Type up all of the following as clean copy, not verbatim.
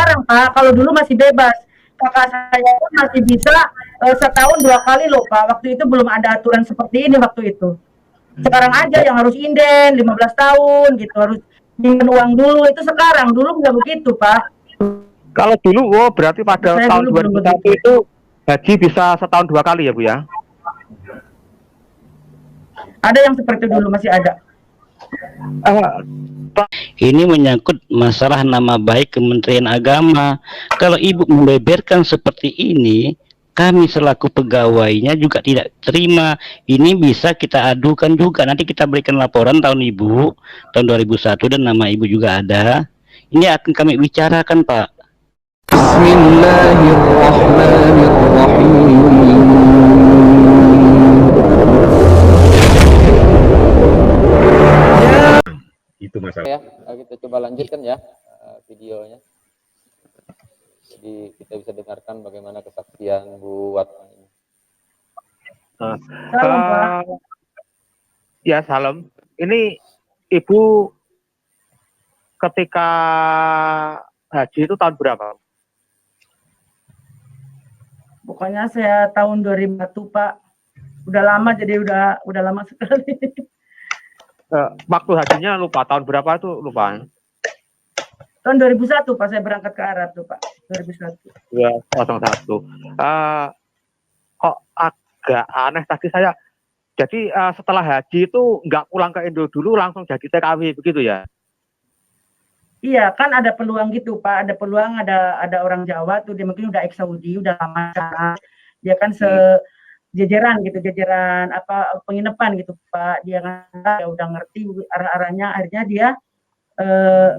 sekarang Pak, kalau dulu masih bebas. Kakak saya pun masih bisa setahun 2 kali loh Pak. Waktu itu belum ada aturan seperti ini waktu itu. Sekarang aja yang harus inden 15 tahun gitu, harus nyimpen uang dulu. Itu sekarang, dulu nggak begitu Pak. Kalau dulu, berarti pada Saya tahun dulu belum 2001 begitu. itu haji bisa setahun 2 kali ya Bu ya? Ada yang seperti dulu masih ada. Ini menyangkut masalah nama baik Kementerian Agama. Kalau Ibu membeberkan seperti ini, kami selaku pegawainya juga tidak terima. Ini bisa kita adukan juga. Nanti kita berikan laporan tahun Ibu, tahun 2001, dan nama Ibu juga ada. Ini akan kami bicarakan, Pak. Itu masalah. Ya, kita coba lanjutkan ya videonya. Jadi kita bisa dengarkan bagaimana kesaksian Bu Watman ini. Salam Pak. Ya, salam. Ini Ibu ketika haji itu tahun berapa? Pokoknya saya tahun 2001 Pak. Udah lama, jadi udah lama sekali. Waktu hajinya lupa, tahun berapa itu lupa. Tahun 2001 Pak, saya berangkat ke Arab tuh Pak. 2001. Ya, 01. Kok agak aneh tadi saya. Jadi setelah haji itu nggak pulang ke Indo dulu, langsung jadi TKW begitu ya? Iya, kan ada peluang gitu Pak. Ada peluang, ada orang Jawa tuh, dia mungkin udah ex-Saudi, udah lama sana. Dia kan jajaran gitu, jajaran apa penginapan gitu Pak. Dia ya udah ngerti arah-arahnya, akhirnya dia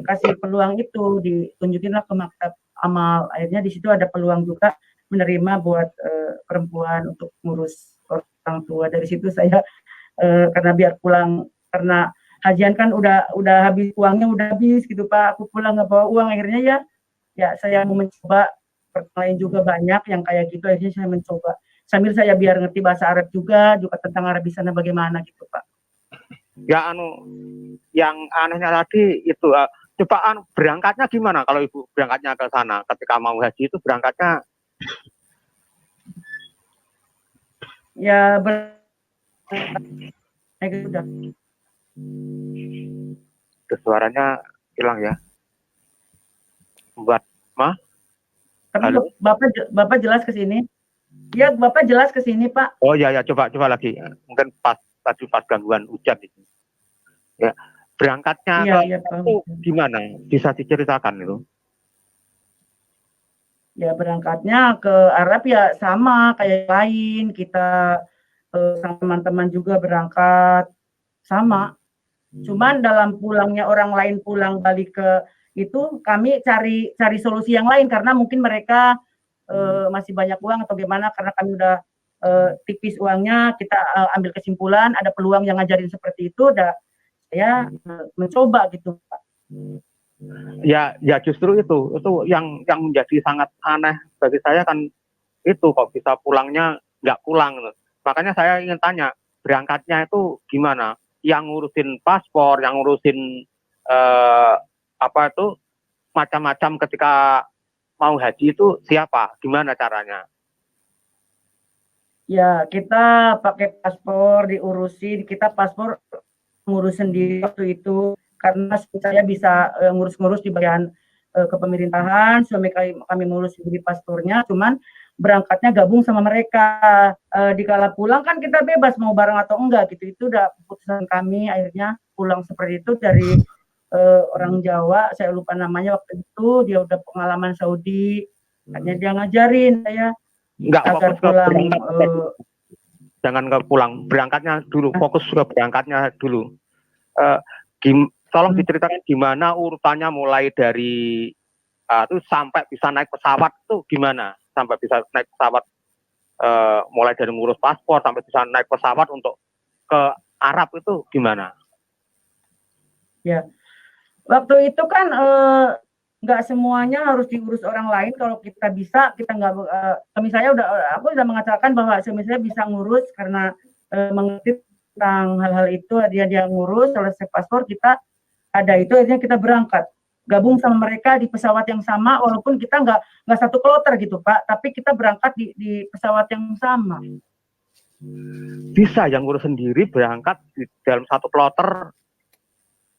kasih peluang itu, ditunjukinlah ke maktab amal. Akhirnya di situ ada peluang juga menerima buat perempuan untuk ngurus orang tua. Dari situ saya karena biar pulang, karena hajian kan udah habis, uangnya udah habis gitu Pak. Aku pulang nggak bawa uang, akhirnya ya saya mau mencoba. Lain juga banyak yang kayak gitu, akhirnya saya mencoba. Sambil saya biar ngerti bahasa Arab juga tentang Arab di sana bagaimana gitu Pak. Ya yang anehnya tadi itu coba berangkatnya gimana kalau Ibu berangkatnya ke sana ketika mau haji itu berangkatnya? Ya udah. Suaranya hilang ya. Buat Tapi halo? Bapak jelas ke sini? Ya, Bapak jelas ke sini, Pak. Oh ya, coba lagi. Mungkin pas gangguan hujan itu. Ya, berangkatnya itu gimana? Bisa diceritakan itu? Ya, berangkatnya ke Arab ya sama kayak lain. Kita sama teman-teman juga berangkat sama. Cuman dalam pulangnya orang lain pulang balik ke itu, kami cari solusi yang lain karena mungkin mereka masih banyak uang atau gimana, karena kami udah tipis uangnya. Kita ambil kesimpulan ada peluang yang ngajarin seperti itu, udah saya mencoba gitu Pak. Ya justru itu yang menjadi sangat aneh bagi saya kan, itu kok bisa pulangnya nggak pulang. Makanya saya ingin tanya, berangkatnya itu gimana? Yang ngurusin paspor, yang ngurusin macam-macam ketika mau haji itu siapa? Gimana caranya? Ya, kita pakai paspor, diurusin. Kita paspor ngurus sendiri waktu itu, karena saya bisa ngurus-ngurus di bagian kepemerintahan. Suami kami ngurus di paspornya, cuman berangkatnya gabung sama mereka. Dikala pulang kan kita bebas mau bareng atau enggak gitu. Itu udah keputusan kami. Akhirnya pulang seperti itu dari orang Jawa, saya lupa namanya waktu itu. Dia udah pengalaman Saudi, hanya dia ngajarin saya agar pulang. Jangan ke pulang, berangkatnya dulu, fokus ke berangkatnya dulu. Tolong diceritakan gimana urutannya mulai dari itu sampai bisa naik pesawat itu gimana? Sampai bisa naik pesawat, mulai dari ngurus paspor sampai bisa naik pesawat untuk ke Arab itu gimana? Ya, waktu itu kan nggak semuanya harus diurus orang lain. Kalau kita bisa, kita nggak. Aku udah mengatakan bahwa suami saya bisa ngurus karena mengerti tentang hal-hal itu. Dia ngurus, selesai paspor kita ada itu, akhirnya kita berangkat. gabung sama mereka di pesawat yang sama, walaupun kita nggak satu kloter gitu Pak, tapi kita berangkat di pesawat yang sama. Bisa yang ngurus sendiri berangkat di dalam satu kloter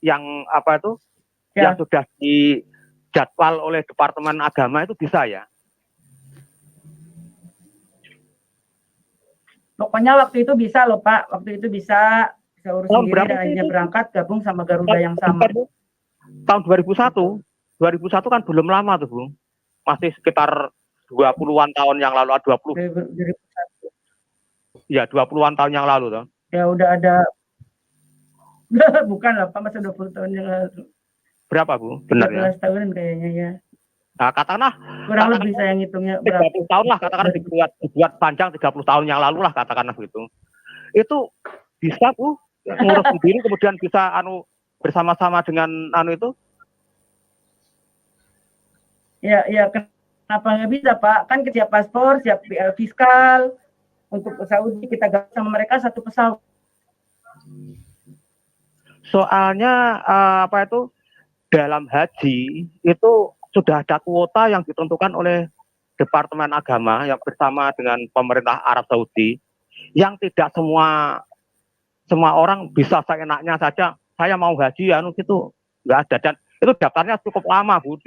yang apa itu yang sudah dijadwal oleh Departemen Agama itu bisa ya? Pokoknya waktu itu bisa loh Pak, waktu itu bisa urus sendiri dan akhirnya berangkat gabung sama Garuda yang sama. Tahun 2001 kan belum lama tuh Bu, masih sekitar 20-an tahun yang lalu, 20. 2001. Ya 20-an tahun yang lalu tuh. Ya udah ada, bukan lah Pak, masa 20 tahun yang lalu. Berapa Bu? Benar ya? 13 tahun kayaknya ya. Nah, katakanlah kurang lebih saya ngitungnya 30 tahun lah, katakanlah dibuat panjang 30 tahun yang lalu lah, katakanlah begitu. Itu bisa Bu ngurus sendiri kemudian bisa bersama-sama dengan itu? Ya kenapa nggak bisa Pak? Kan siap paspor, siap fiskal, untuk Saudi kita gabung sama mereka satu pesawat. Soalnya apa itu dalam haji itu sudah ada kuota yang ditentukan oleh Departemen Agama yang bersama dengan pemerintah Arab Saudi, yang tidak semua orang bisa seenaknya saja saya mau haji gitu, nggak ada. Dan itu daftarnya cukup lama Bu,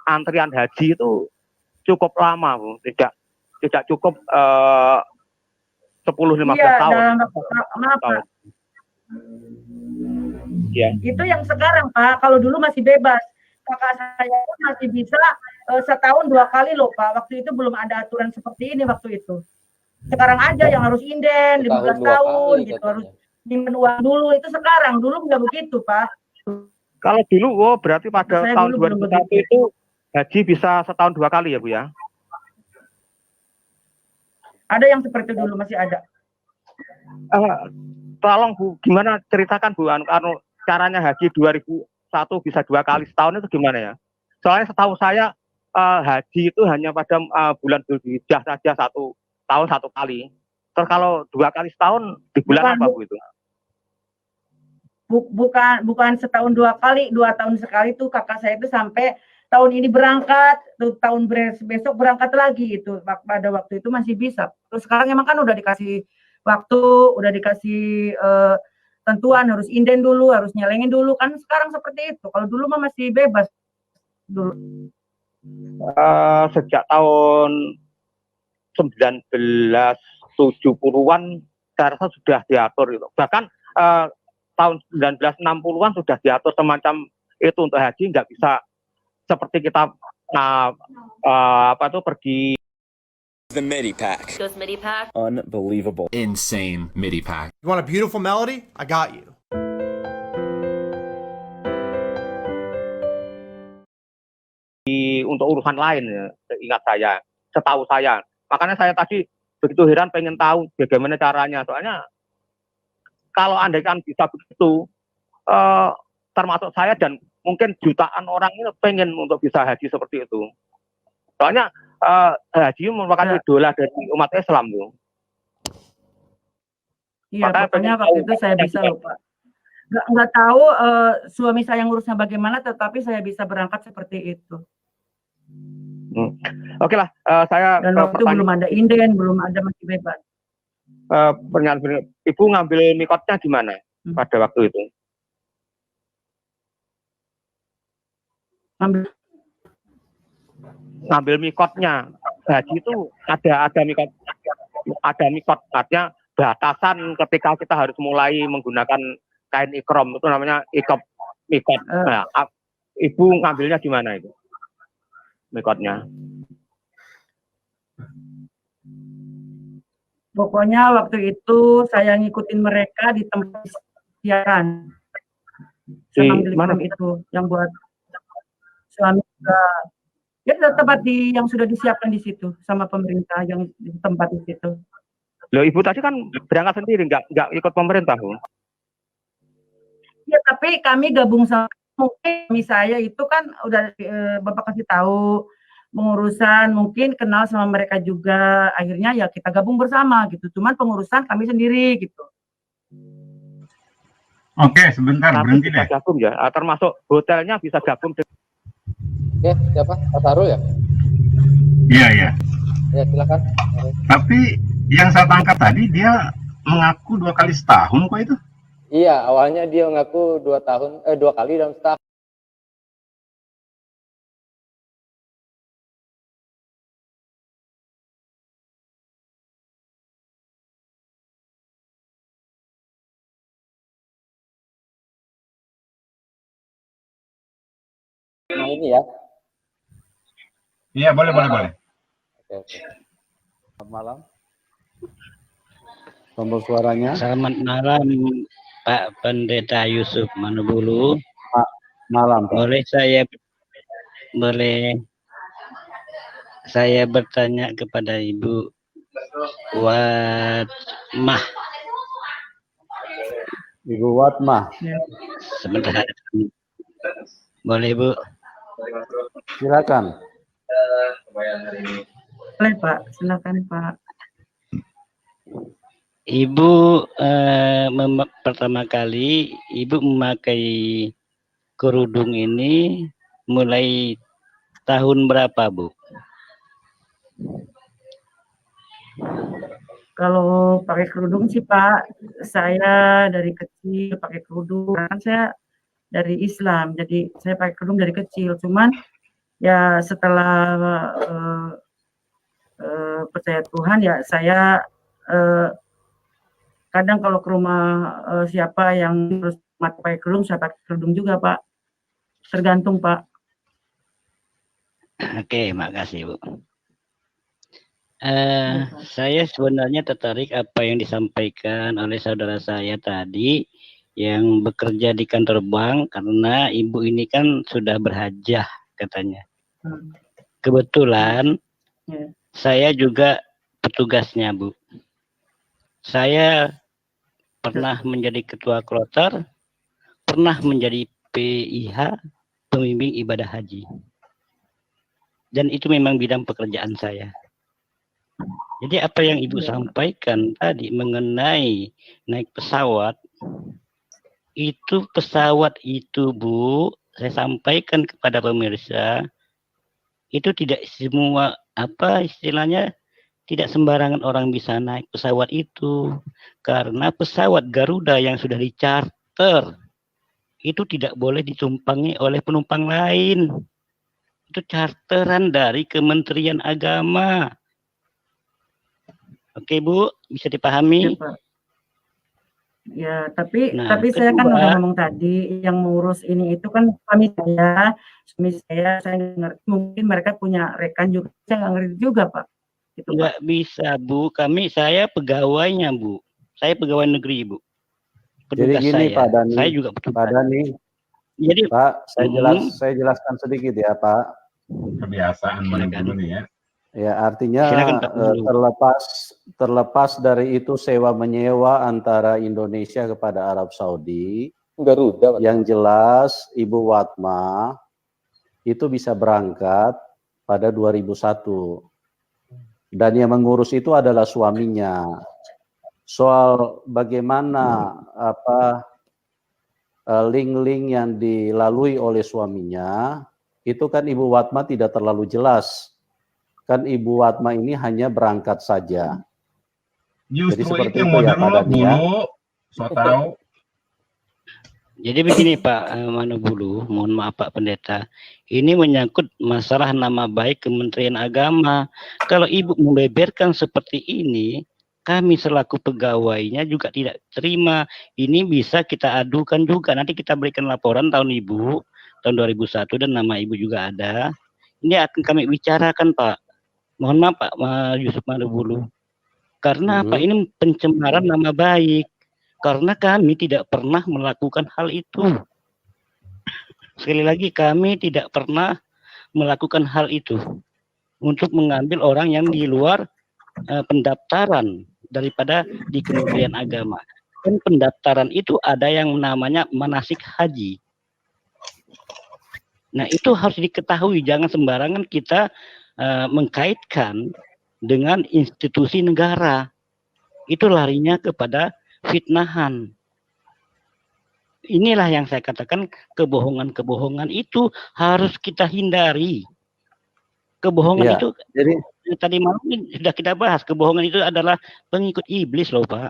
antrian haji itu cukup lama Bu, tidak cukup 10-15 tahun. Maaf Pak. Ya. Itu yang sekarang Pak, kalau dulu masih bebas. Kakak saya pun masih bisa setahun 2 kali loh Pak. Waktu itu belum ada aturan seperti ini waktu itu. Sekarang aja yang harus inden 15 tahun gitu, harus nyimpen uang dulu. Itu sekarang, dulu nggak begitu Pak. Kalau dulu berarti pada saya tahun 2001 itu haji bisa setahun 2 kali ya Bu ya? Ada yang seperti dulu, masih ada. Tolong Bu, gimana ceritakan Bu, caranya haji 2001 bisa 2 kali setahun itu gimana ya? Soalnya setahu saya haji itu hanya pada bulan Dzulhijjah saja 1 tahun 1 kali. Terus kalau 2 kali setahun di bulan apa Bu itu? Bukan setahun 2 kali, 2 tahun sekali tuh kakak saya itu sampai tahun ini berangkat, tahun besok berangkat lagi itu. Pada waktu itu masih bisa. Terus sekarang emang kan udah dikasih waktu, udah dikasih tentuan, harus inden dulu, harus nyelengin dulu, kan sekarang seperti itu. Kalau dulu mah masih bebas dulu. Sejak tahun 1970-an saya rasa sudah diatur itu. Bahkan tahun 1960-an sudah diatur semacam itu untuk haji, nggak bisa seperti kita pergi. The MIDI pack. Goes MIDI pack. Unbelievable. Insane MIDI pack. You want a beautiful melody? I got you. Untuk urusan lain ya, ingat saya, setahu saya. Makanya saya tadi begitu heran pengen tahu bagaimana caranya. Soalnya kalau andaikan bisa begitu, termasuk saya dan mungkin jutaan orang ini pengen untuk bisa haji seperti itu. Soalnya haji merupakan idola dari umat Islam tuh. Iya, pokoknya waktu itu saya bisa loh Pak. Nggak tahu suami saya ngurusnya bagaimana, tetapi saya bisa berangkat seperti itu. Oke lah, saya dan waktu itu belum ada inden, belum ada masih bebas. Ibu ngambil mikotnya di mana pada waktu itu? Ngambil mikotnya haji itu ada mikot, artinya batasan ketika kita harus mulai menggunakan kain ikram, itu namanya mikot. Nah, Ibu ngambilnya di mana itu mikotnya? Pokoknya waktu itu saya ngikutin mereka di tempat siaran. Saya ngambil ikram itu yang buat suami juga. Ya tempat yang sudah disiapkan di situ sama pemerintah yang di tempat di situ. Loh, Ibu tadi kan berangkat sendiri, nggak ikut pemerintah, Bu? Ya, tapi kami gabung sama, mungkin saya itu kan udah Bapak kasih tahu pengurusan, mungkin kenal sama mereka juga, akhirnya ya kita gabung bersama gitu. Cuman pengurusan kami sendiri gitu. Oke, sebentar, berhenti deh. Gabung ya, termasuk hotelnya bisa gabung. Oke, siapa? Pak Sarul ya? Iya, iya. Ya, silakan. Tapi yang saya tangkap tadi dia mengaku 2 kali setahun kok itu. Iya, awalnya dia mengaku 2 kali dalam setahun. Nah, ini ya. Iya, boleh, boleh, boleh. Oke. Selamat malam. Tombol suaranya. Selamat malam Pak Pendeta Yusuf Manubulu. Malam, Pak. Boleh saya bertanya kepada Ibu Watmah. Ibu Watmah. Sebentar. Boleh, Bu? Silakan. Boleh Pak, silakan Pak. Ibu pertama kali Ibu memakai kerudung ini mulai tahun berapa, Bu? Kalau pakai kerudung sih Pak, saya dari kecil pakai kerudung. Kan saya dari Islam, jadi saya pakai kerudung dari kecil. Cuman ya setelah percaya Tuhan ya saya kadang kalau ke rumah siapa yang harus pakai kerudung, saya pakai kerudung juga Pak. Tergantung Pak. Oke, makasih Bu. Saya sebenarnya tertarik apa yang disampaikan oleh saudara saya tadi yang bekerja di kantor bank, karena ibu ini kan sudah berhajah katanya. Kebetulan saya juga petugasnya, Bu. Saya pernah menjadi ketua kloter, pernah menjadi PIH, pembimbing ibadah haji. Dan itu memang bidang pekerjaan saya. Jadi apa yang Ibu sampaikan tadi mengenai naik pesawat, itu Bu, saya sampaikan kepada pemirsa, itu tidak semua, istilahnya, tidak sembarangan orang bisa naik pesawat itu. Karena pesawat Garuda yang sudah dicharter, itu tidak boleh ditumpangi oleh penumpang lain. Itu charteran dari Kementerian Agama. Oke Bu, bisa dipahami? Ya, tapi saya kan udah ngomong tadi, yang mengurus ini itu kan suami saya ngerti, mungkin mereka punya rekan juga, saya nggak ngerti juga Pak. Gitu, nggak Pak. Bisa Bu, saya pegawainya Bu, saya pegawai negeri Bu. Jadi gini Pak Dani, saya juga petugas. Pak Dani. Jadi Pak, saya jelaskan sedikit ya Pak. Kebiasaan Manubulu nih ya. Ya, artinya terlepas dari itu sewa menyewa antara Indonesia kepada Arab Saudi, Garuda, yang jelas Ibu Watmah itu bisa berangkat pada 2001. Dan yang mengurus itu adalah suaminya. Soal bagaimana link-link yang dilalui oleh suaminya, itu kan Ibu Watmah tidak terlalu jelas. Kan Ibu Watmah ini hanya berangkat saja. Justru jadi seperti itu yang itu ya Pak Dani ya. So tahu. Jadi begini Pak Manubulu, mohon maaf Pak Pendeta, ini menyangkut masalah nama baik Kementerian Agama. Kalau Ibu membeberkan seperti ini, kami selaku pegawainya juga tidak terima. Ini bisa kita adukan juga. Nanti kita berikan laporan tahun Ibu, tahun 2001, dan nama Ibu juga ada. Ini akan kami bicarakan Pak. Mohon maaf Pak Yusuf Manubulu. Karena apa? Ini pencemaran nama baik. Karena kami tidak pernah melakukan hal itu. Sekali lagi, kami tidak pernah melakukan hal itu. Untuk mengambil orang yang di luar pendaftaran daripada di Kementerian Agama. Dan pendaftaran itu ada yang namanya manasik haji. Nah itu harus diketahui. Jangan sembarangan kita mengkaitkan dengan institusi negara. Itu larinya kepada fitnahan. inilah yang saya katakan, kebohongan-kebohongan itu harus kita hindari. Kebohongan Ya, itu jadi tadi malam sudah kita bahas, kebohongan itu adalah pengikut iblis loh Pak.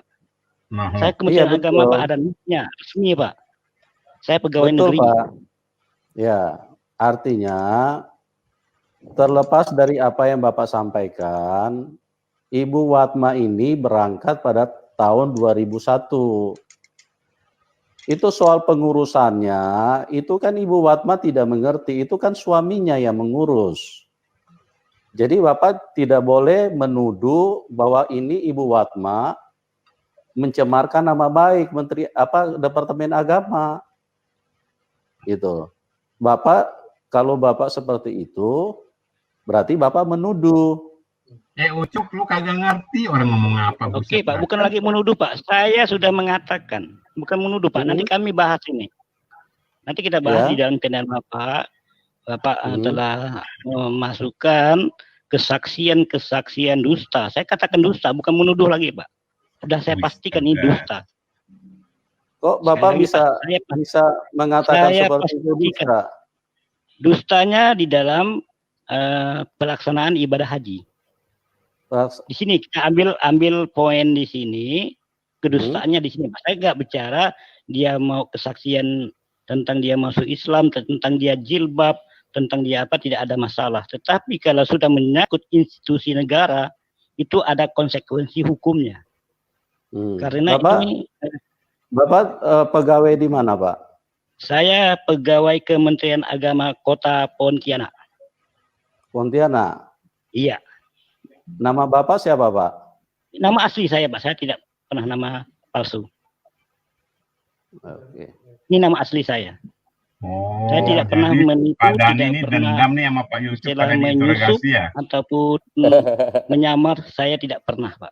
Nah, Saya iya Kementerian Agama betul, Pak, ada NIK-nya resmi Pak. Saya pegawai betul negeri. Pak. Ya, artinya terlepas dari apa yang Bapak sampaikan, Ibu Watma ini berangkat pada tahun 2001. Itu soal pengurusannya, itu kan Ibu Watma tidak mengerti, itu kan suaminya yang mengurus. Jadi Bapak tidak boleh menuduh bahwa ini Ibu Watma mencemarkan nama baik Departemen Agama. Gitu. Bapak, kalau Bapak seperti itu, berarti Bapak menuduh. Ucuk, lu kagak ngerti orang ngomong apa. Oke buset, Pak, bukan lagi menuduh Pak. Saya sudah mengatakan, bukan menuduh Pak. Nanti kami bahas ini. Nanti kita bahas Ya. di dalam panel Bapak. Bapak telah memasukkan kesaksian dusta. Saya katakan dusta, bukan menuduh lagi Pak. Sudah saya pastikan ini dusta. Kok Bapak Sekali lagi, bisa Pak, bisa mengatakan saya seperti itu pastikan. dusta? Dustanya di dalam pelaksanaan ibadah haji. Di sini kita ambil poin di sini, kedustaannya di sini. Saya nggak bicara dia mau kesaksian tentang dia masuk Islam, tentang dia jilbab, tentang dia apa, tidak ada masalah. Tetapi kalau sudah menyangkut institusi negara, itu ada konsekuensi hukumnya. Karena Bapak pegawai di mana Pak? Saya pegawai Kementerian Agama Kota Pontianak. Pontianak. Iya. Nama Bapak siapa Pak? Nama asli saya Pak, saya tidak pernah nama palsu. Oke. Ini nama asli saya. Oh, Saya tidak pernah menipu, Pak Dhani tidak ini pernah dendam nih sama Pak Yusuf pada menyusup diinterogasi ya? ataupun menyamar, saya tidak pernah Pak.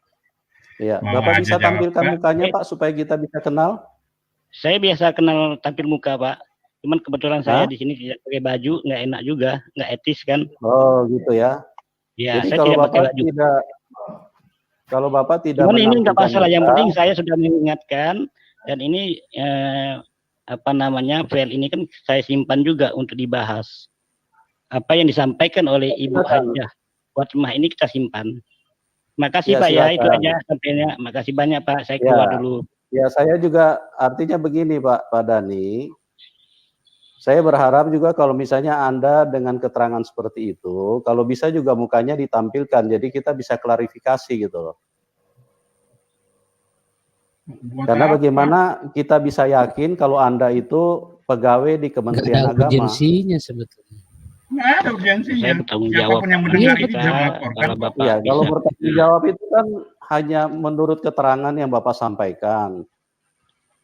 Iya, Mau Bapak aja bisa jawab, tampilkan Pak. mukanya Pak supaya kita bisa kenal? Saya biasa kenal tampil muka Pak. Cuman kebetulan saya di sini tidak pakai baju, nggak enak juga, nggak etis kan. Oh gitu ya. Ya, Jadi saya kalau tidak pakai Bapak baju. kalau Bapak tidak Cuman ini nggak menampilkan masalah, yang muka, penting saya sudah mengingatkan, dan ini file ini kan saya simpan juga untuk dibahas. Apa yang disampaikan oleh Ibu Hajah Watmah ini kita simpan. Makasih Ya, Pak ya, itu silakan. aja sampainya. Makasih banyak Pak, saya keluar dulu. Ya saya juga artinya begini Pak Dhani. Saya berharap juga kalau misalnya Anda dengan keterangan seperti itu, kalau bisa juga mukanya ditampilkan, jadi kita bisa klarifikasi gitu loh. Karena bagaimana kita bisa yakin kalau Anda itu pegawai di Kementerian Agama. urgensinya sebetulnya. Nggak ada urgensinya. Saya bertanggung jawab. Siapapun yang mendengar Iya, ini bisa melaporkan. kalau Bapak Iya, kalau bisa. bertanggung jawab itu kan hanya menurut keterangan yang Bapak sampaikan.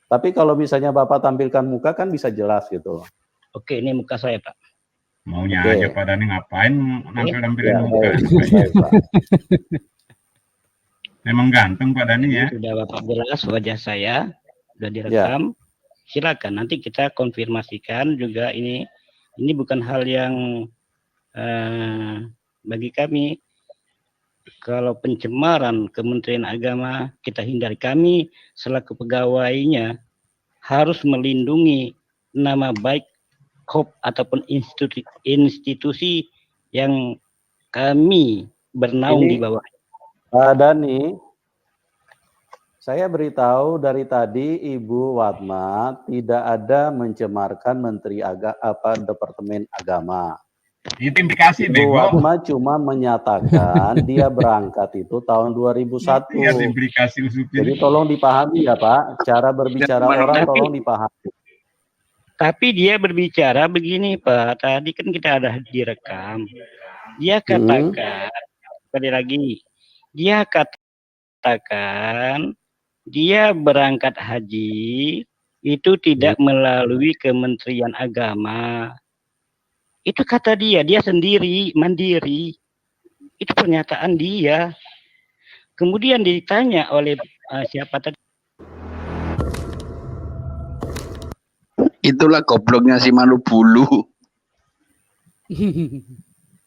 Tapi kalau misalnya Bapak tampilkan muka kan bisa jelas gitu. Oke, ini muka saya Pak. Maunya Oke. aja Pak Dhani ngapain nampil-nampilin Ya, muka. baik, Pak. Memang ganteng Pak Dhani ya. Sudah Bapak jelas wajah saya, sudah direkam. Silakan nanti kita konfirmasikan juga ini bukan hal yang bagi kami. Kalau pencemaran Kementerian Agama kita hindari, kami selaku pegawainya harus melindungi nama baik KOP ataupun institusi yang kami bernaung di bawah. Pak Dhani, saya beritahu dari tadi Ibu Watma tidak ada mencemarkan Departemen Agama. Itu indikasi Ibu bego. Watma cuma menyatakan dia berangkat itu tahun 2001. Lihat implikasi usupnya. Jadi tolong dipahami ya Pak, cara berbicara orang tolong dipahami. Tapi dia berbicara begini Pak, tadi kan kita ada direkam. Dia katakan, sekali lagi, dia katakan dia berangkat haji itu tidak melalui Kementerian Agama. Itu kata dia sendiri, mandiri. Itu pernyataan dia. Kemudian ditanya oleh siapa tadi? Itulah gobloknya si Manu Bulu.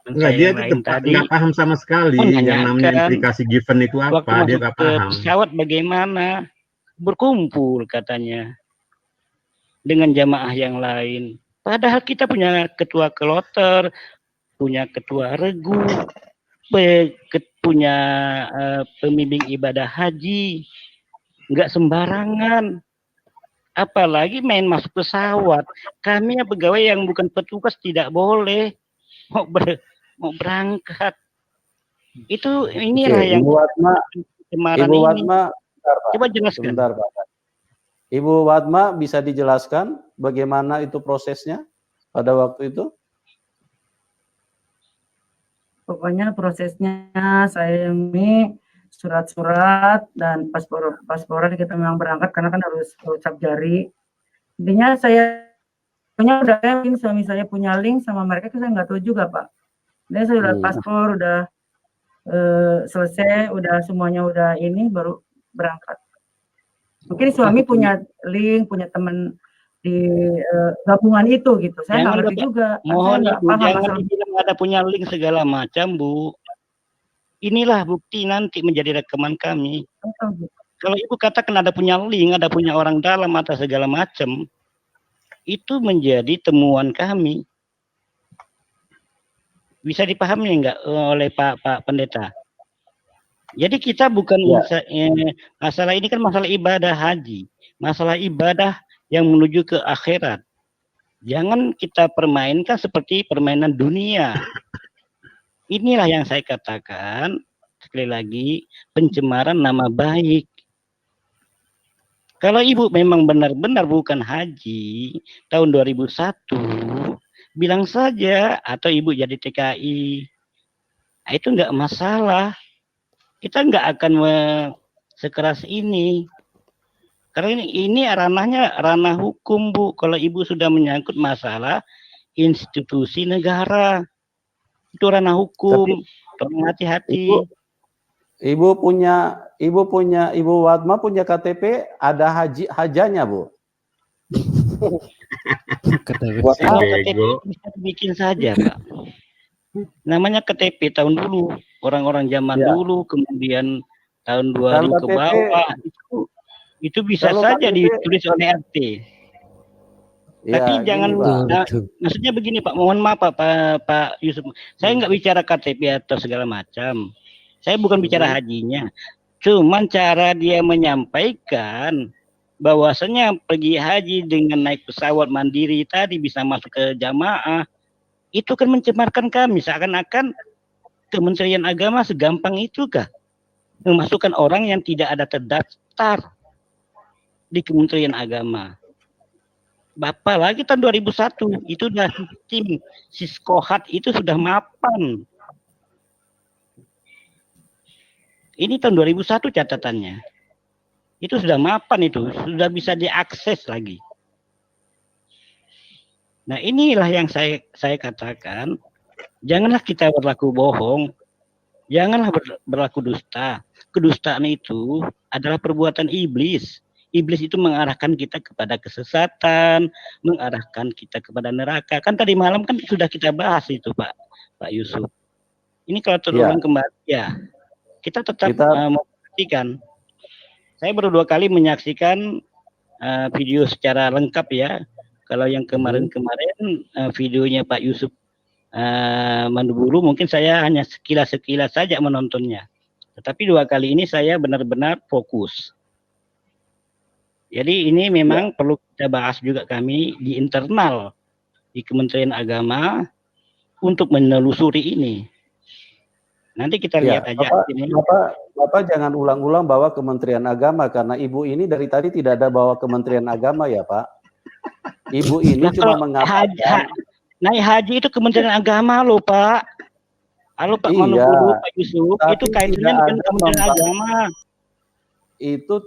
Enggak, dia itu nggak paham sama sekali yang namanya implikasi given itu apa. Dia nggak paham. Pesawat bagaimana? Berkumpul katanya. dengan jamaah yang lain. Padahal kita punya ketua kloter, punya ketua regu, punya pembimbing ibadah haji, nggak sembarangan. Apalagi main masuk pesawat. Kami yang pegawai yang bukan petugas tidak boleh mau berangkat. Itu inilah yang Ibu Watma, kemarin Ibu ini. Watma, bentar, Pak. Coba jelaskan. Sebentar, Pak. Ibu Watma bisa dijelaskan bagaimana itu prosesnya pada waktu itu? Pokoknya prosesnya saya ini surat-surat dan pasporan kita memang berangkat karena kan harus ucap jari. Intinya saya punya udah link, suami saya punya link sama mereka, saya nggak tahu juga Pak. Dan saya udah paspor, udah selesai, udah semuanya udah ini baru berangkat. Mungkin suami punya link, punya teman di gabungan itu gitu. Saya nggak ngerti juga. Mohon saya Ibu, jangan dibilang ada punya link segala macam, Bu. Inilah bukti nanti menjadi rekaman kami. Kalau Ibu katakan ada punya link, ada punya orang dalam atau segala macam, itu menjadi temuan kami. Bisa dipahami nggak oleh Pak Pendeta? Jadi kita bukan masalah ini kan masalah ibadah haji, masalah ibadah yang menuju ke akhirat. Jangan kita permainkan seperti permainan dunia. Inilah yang saya katakan, sekali lagi, pencemaran nama baik. Kalau Ibu memang benar-benar bukan haji tahun 2001, bilang saja, atau Ibu jadi TKI. Nah, itu enggak masalah. Kita enggak akan sekeras ini. Karena ini ranahnya ranah hukum, Bu. Kalau Ibu sudah menyangkut masalah institusi negara, itu ranah hukum. Tolong hati-hati. Ibu Watma punya KTP, ada hajanya, Bu. KTP bisa dibikin saja, Pak. Namanya KTP tahun dulu, orang-orang zaman dulu, kemudian tahun 2000 ke bawah, itu bisa saja ditulis oleh RT. Tapi jangan, maksudnya begini Pak, mohon maaf Pak Yusuf, saya nggak bicara KTP atau segala macam, saya bukan bicara hajinya, cuman cara dia menyampaikan bahwasanya pergi haji dengan naik pesawat mandiri tadi bisa masuk ke jamaah, itu kan mencemarkan kami, seakan-akan Kementerian Agama segampang itu kah memasukkan orang yang tidak ada terdaftar di Kementerian Agama. Bapak lagi tahun 2001 itu sudah tim Siskohat itu sudah mapan. Ini tahun 2001 catatannya. Itu sudah mapan, itu sudah bisa diakses lagi. Nah, inilah yang saya katakan, janganlah kita berlaku bohong, janganlah berlaku dusta. Kedustaan itu adalah perbuatan iblis. Iblis itu mengarahkan kita kepada kesesatan, mengarahkan kita kepada neraka. Kan tadi malam kan sudah kita bahas itu, Pak Yusuf. Ini kalau terulang kembali ya, kita tetap memperhatikan. Saya baru 2 kali menyaksikan video secara lengkap ya. Kalau yang kemarin-kemarin videonya Pak Yusuf Mandubulu mungkin saya hanya sekilas-sekilas saja menontonnya. Tetapi 2 kali ini saya benar-benar fokus. Jadi ini memang perlu kita bahas juga kami di internal di Kementerian Agama untuk menelusuri ini. Nanti kita lihat aja. Bapak jangan ulang-ulang bawa Kementerian Agama karena Ibu ini dari tadi tidak ada bawa Kementerian Agama ya Pak. Ibu ini cuma mengatakan naik haji itu Kementerian Agama loh Pak. Halo Pak Manubulu, Pak Yusuf, itu kaitannya dengan Kementerian Agama. Itu